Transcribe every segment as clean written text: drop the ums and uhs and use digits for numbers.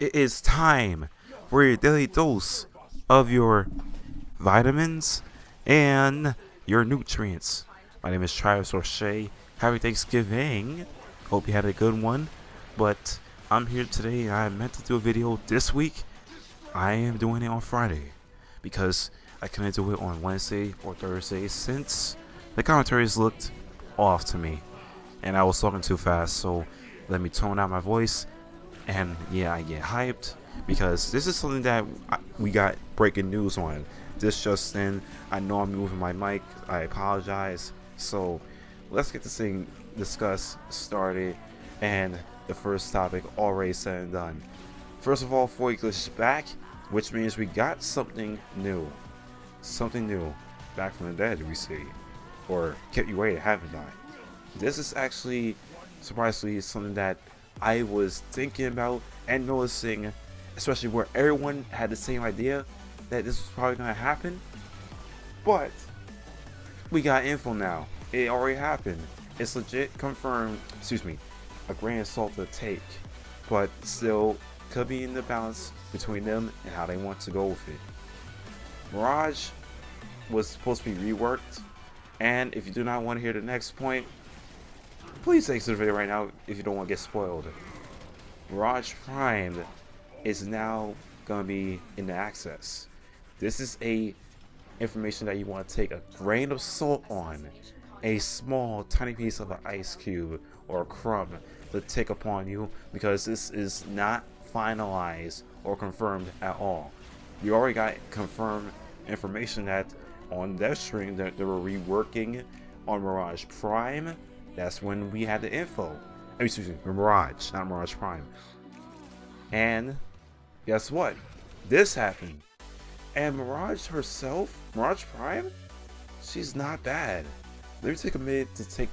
It is time for your daily dose of your vitamins and your nutrients. My name is Travis O'Shea. Happy Thanksgiving. Hope you had a good one. But I'm here today. I meant to do a video this week. I am doing it on Friday because I couldn't do it on Wednesday or Thursday since the commentaries looked off to me and I was talking too fast. So let me tone out my voice. And yeah, I get hyped because this is something that we got breaking news on. This just in, I know I'm moving my mic, I apologize. So let's get this thing discussed, started, and the first topic already said and done. First of all, 4 English is back, which means we got something new. Something new. Back from the dead, we see. Or kept you waiting, haven't I? This is actually, surprisingly, something that I was thinking about and noticing, especially where everyone had the same idea that this was probably going to happen. But we got info now. It already happened. It's legit confirmed. Excuse me, a grain of salt to take, but still could be in the balance between them and how they want to go with it. Mirage was supposed to be reworked, and if you do not want to hear the next point, please exit the video right now if you don't want to get spoiled. Mirage Prime is now gonna be in the access. This is a information that you want to take a grain of salt on, a small tiny piece of an ice cube or a crumb to take upon you, because this is not finalized or confirmed at all. You already got confirmed information that on their stream that they were reworking on Mirage Prime. That's when we had the info. Excuse me, Mirage, not Mirage Prime. And guess what? This happened. And Mirage herself, Mirage Prime, she's not bad. Let me take a minute to take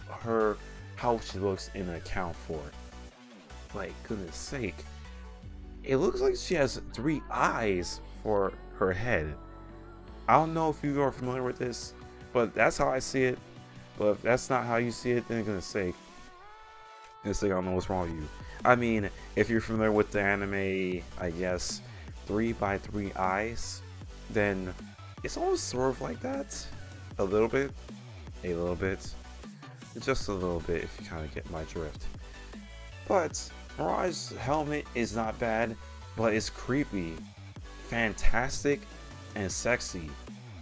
her, how she looks in account for it. Like, goodness sake. It looks like she has 3 eyes for her head. I don't know if you are familiar with this, but that's how I see it. But if that's not how you see it, then goodness sake, I don't know what's wrong with you. I mean, if you're familiar with the anime, I guess 3x3 eyes, then it's almost sort of like that. A little bit, just a little bit, if you kind of get my drift. But Mirage's helmet is not bad, but it's creepy, fantastic, and sexy.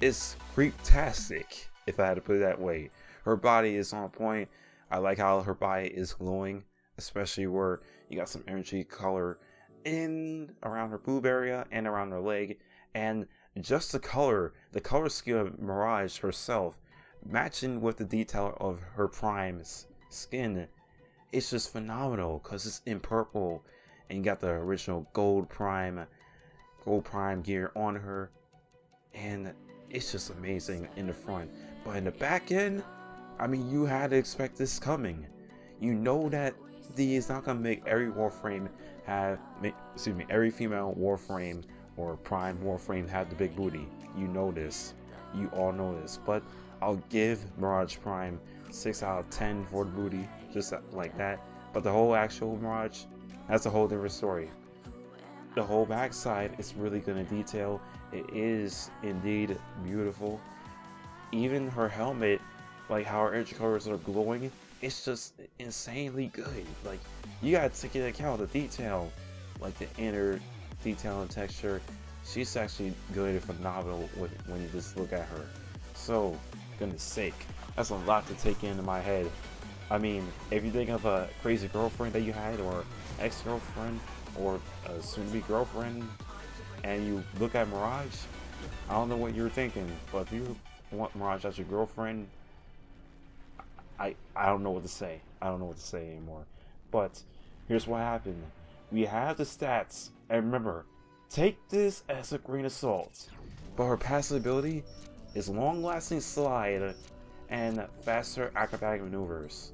It's creeptastic, if I had to put it that way. Her body is on point. I like how her body is glowing, especially where you got some energy color in around her boob area and around her leg. And just the color scheme of Mirage herself, matching with the detail of her Prime's skin, it's just phenomenal because it's in purple and you got the original gold prime gear on her, and it's just amazing in the front. But in the back end, I mean, you had to expect this coming. You know that D is not gonna make every Warframe have, every female Warframe or Prime Warframe have the big booty. You know this. You all know this. But I'll give Mirage Prime 6 out of 10 for the booty, just like that. But the whole actual Mirage, that's a whole different story. The whole backside is really good in detail. It is indeed beautiful. Even her helmet, like how her energy colors are glowing, it's just insanely good. Like, you gotta take into account the detail, like the inner detail and texture. She's actually good and phenomenal when you just look at her. So, goodness sake, that's a lot to take into my head. I mean, if you think of a crazy girlfriend that you had, or ex-girlfriend, or a soon-to-be girlfriend, and you look at Mirage, I don't know what you're thinking, but if you want Mirage as your girlfriend, I don't know what to say. I don't know what to say anymore. But here's what happened. We have the stats, and remember, take this as a grain of salt. But her passive ability is long-lasting slide and faster acrobatic maneuvers.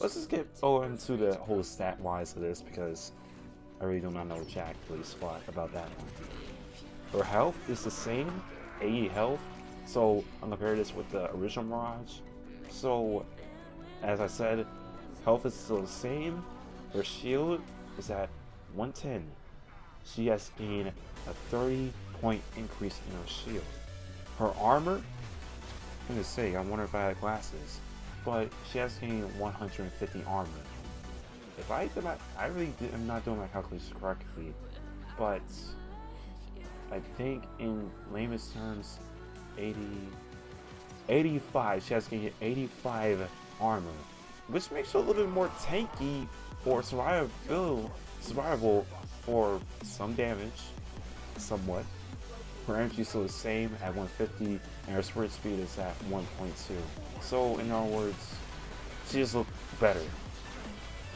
Let's just get into the whole stat-wise of this, because I really do not know jack really squat about that one. Her health is the same, 80 health. So I'm gonna compare this with the original Mirage. So, as I said, health is still the same. Her shield is at 110. she has gained a 30-point increase in her shield. Her armor, I'm gonna say, I wonder if I had glasses, but she has gained 150 armor. If I did I really am not doing my calculations correctly, but I think in layman's terms, 85. She has gained 85 armor, which makes her a little bit more tanky for survivable for some damage, somewhat. Her energy is still the same at 150, and her sprint speed is at 1.2. So, in other words, she just looks better.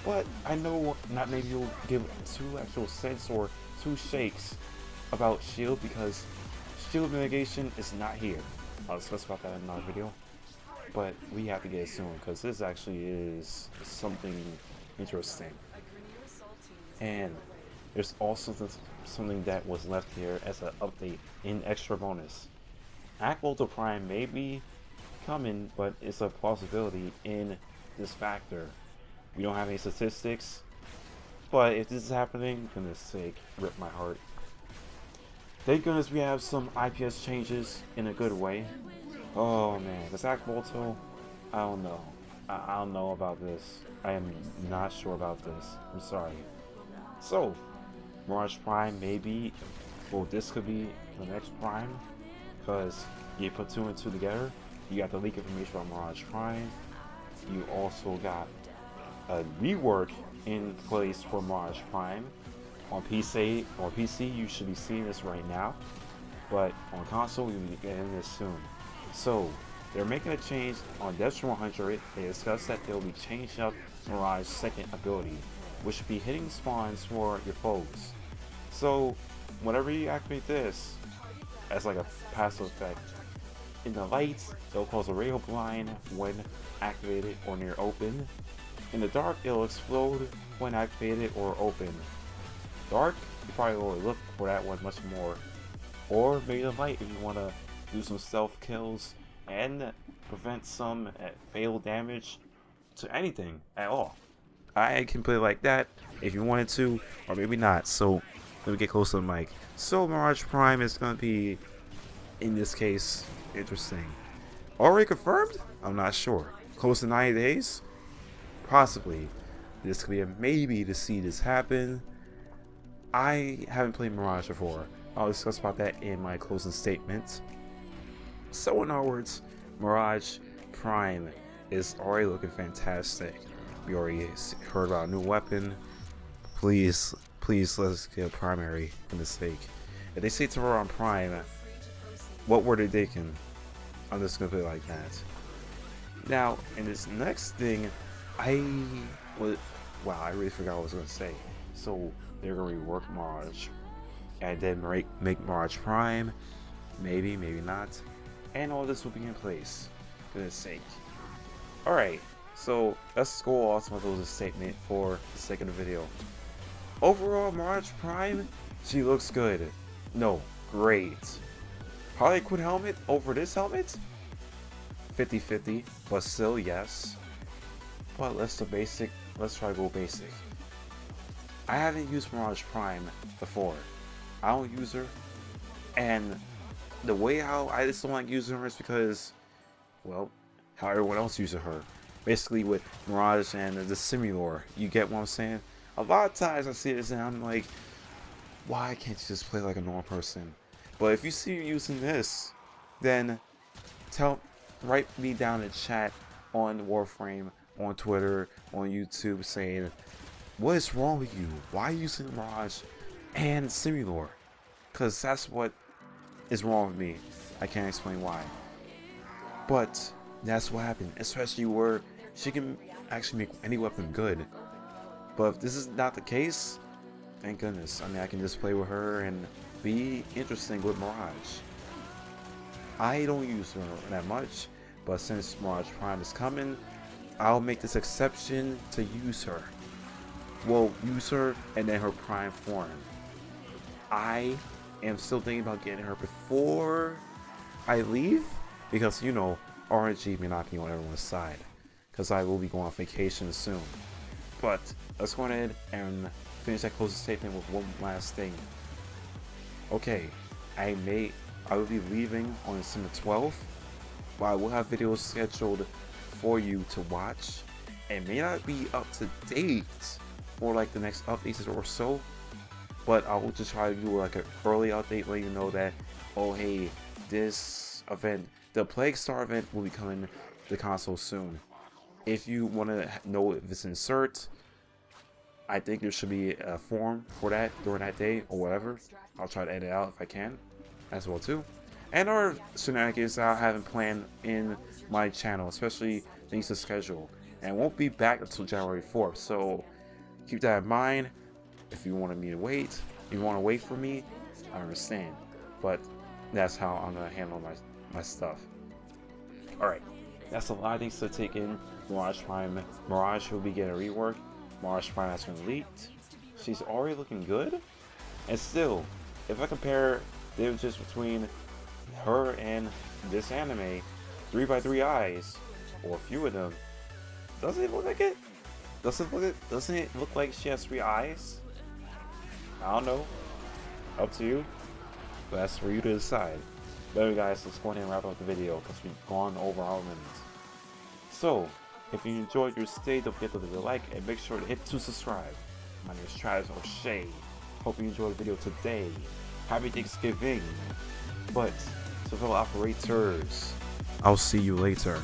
But I know not maybe you'll give 2 actual cents or 2 shakes about shield, because shield mitigation is not here. I'll discuss about that in another video. But we have to get it soon, because this actually is something interesting. And there's also something that was left here as an update in extra bonus. Volta Prime may be coming, but it's a possibility in this factor. We don't have any statistics, but if this is happening, for goodness sake, rip my heart. Thank goodness we have some IPS changes in a good way. Oh man, the Volta, I don't know. I don't know about this. I am not sure about this. I'm sorry. So, Mirage Prime maybe, well, this could be the next Prime, because you put 2 and 2 together. You got the leak information about Mirage Prime. You also got a rework in place for Mirage Prime. On PC, you should be seeing this right now, but on console, you'll be getting this soon. So, they're making a change on Destiny 100. They discussed that they'll be changing up Mirage's second ability, which should be hitting spawns for your foes. So, whenever you activate this, as like a passive effect, in the light, it'll cause a radio blind when activated or near open. In the dark, it'll explode when activated or open. Dark, you probably will look for that one much more. Or maybe the light if you want to do some stealth kills and prevent some fatal damage to anything at all. I can play like that if you wanted to, or maybe not. So let me get close to the mic. So Mirage Prime is going to be, in this case, interesting. Already confirmed? I'm not sure. Close to 90 days? Possibly. This could be a maybe to see this happen. I haven't played Mirage before. I'll discuss about that in my closing statement. So in other words, Mirage Prime is already looking fantastic. We already heard about a new weapon. Please let's get a primary for the sake. If they say tomorrow on Prime, what were they thinking? I'm just gonna put it like that. Now, in this next thing, I really forgot what I was gonna say. So they're gonna rework Mirage, and then make Mirage Prime, maybe not, and all this will be in place. For goodness sake. All right, so let's go off my closing statement for the sake of the video. Overall, Mirage Prime, she looks good. No, great. Harley Quinn helmet over this helmet? 50-50, but still yes. But let's try to go basic. I haven't used Mirage Prime before. I don't use her, and the way how I just don't like using her is because, well, how everyone else uses her. Basically with Mirage and the Simulator, you get what I'm saying? A lot of times I see this and I'm like, why can't you just play like a normal person? But if you see me using this, then write me down in chat on Warframe, on Twitter, on YouTube, saying, what is wrong with you? Why are you using Mirage and Simulator? Because that's what is wrong with me. I can't explain why. But that's what happened, especially where she can actually make any weapon good. But if this is not the case, thank goodness. I mean, I can just play with her and be interesting with Mirage. I don't use her that much, but since Mirage Prime is coming, I'll make this exception to use her. Well, use her and then her Prime form. I am still thinking about getting her before I leave, because you know, RNG may not be on everyone's side, because I will be going on vacation soon. But let's go ahead and finish that closing statement with one last thing. Okay, I will be leaving on December 12th, but I will have videos scheduled for you to watch. It may not be up to date for like the next updates or so, but I will just try to do like an early update, let you know that, oh hey, this event, the Plague Star event, will be coming to the console soon. If you want to know if it's insert, I think there should be a form for that during that day or whatever. I'll try to edit it out if I can as well too. And other shenanigans that I haven't planned in my channel, especially things to schedule. And it won't be back until January 4th, so keep that in mind. If you wanted me to wait, if you want to wait for me, I understand. But that's how I'm going to handle my stuff. Alright, that's a lot of things to take in. Mirage Prime. Mirage will be getting a rework. Mirage Prime has been leaked. She's already looking good. And still, if I compare the differences between her and this anime, 3x3 eyes, or a few of them, doesn't it look like it? Doesn't it look like she has 3 eyes? I don't know. Up to you. But that's for you to decide. But anyway guys, let's go ahead and wrap up the video because we've gone over our limits. So, if you enjoyed your stay, don't forget to leave a like and make sure to hit to subscribe. My name is Travis O'Shea. Hope you enjoyed the video today. Happy Thanksgiving. But, to fellow operators, I'll see you later.